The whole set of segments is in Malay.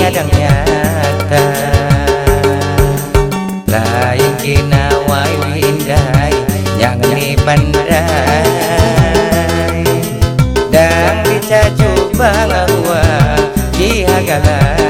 nyadang nyata lain kina wai windai yang ni pandai dan dicaju bangwa dihagalana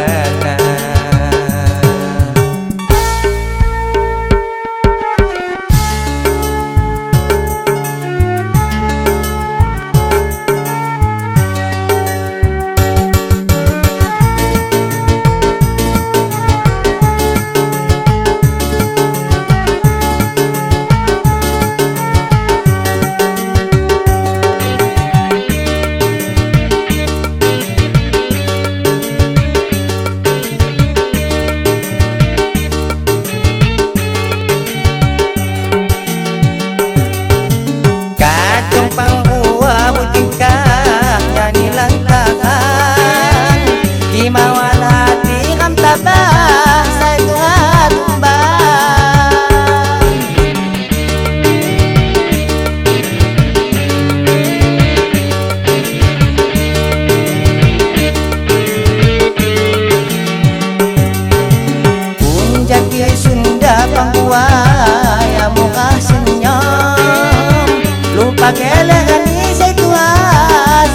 pakai leher ni saya tua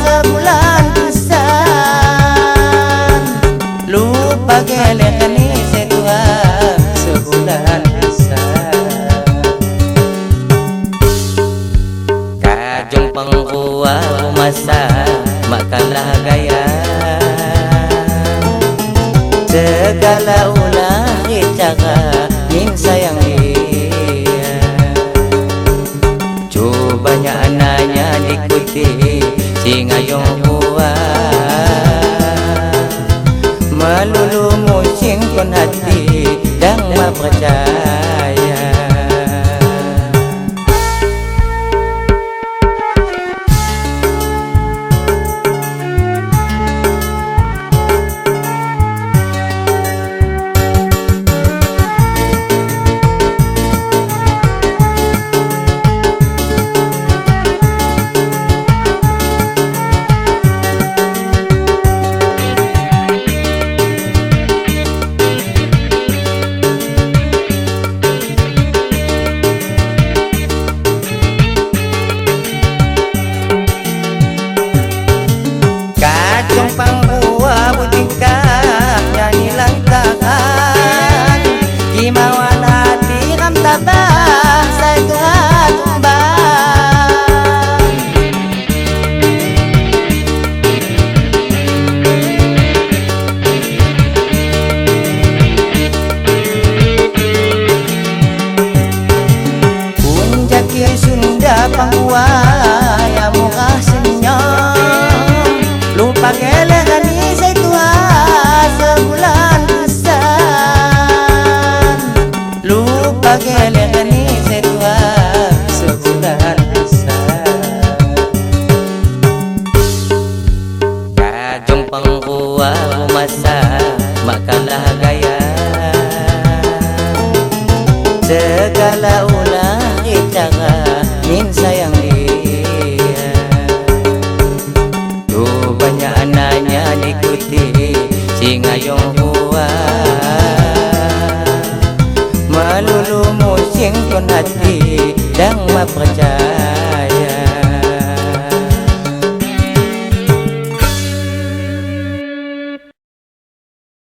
sebulan pesan. Lupa pakai leher ni saya tua sebulan pesan. Kajung penggua masa makanlah gaya segala ulah cara min sayang banyak anaknya diikuti si ngayong hua melulu musim kon hati dan percaya. Papua yang muka senyum, lupa kelehan ni saya tua sebulan pesan. Lupa kelehan ni saya tua sebulan pesan. Kajung penggua masa makanlah gaya segala ulah cara min sayang dia. Tuh banyak anaknya diikuti si ngayong hua melulu musim kon hati dan percaya.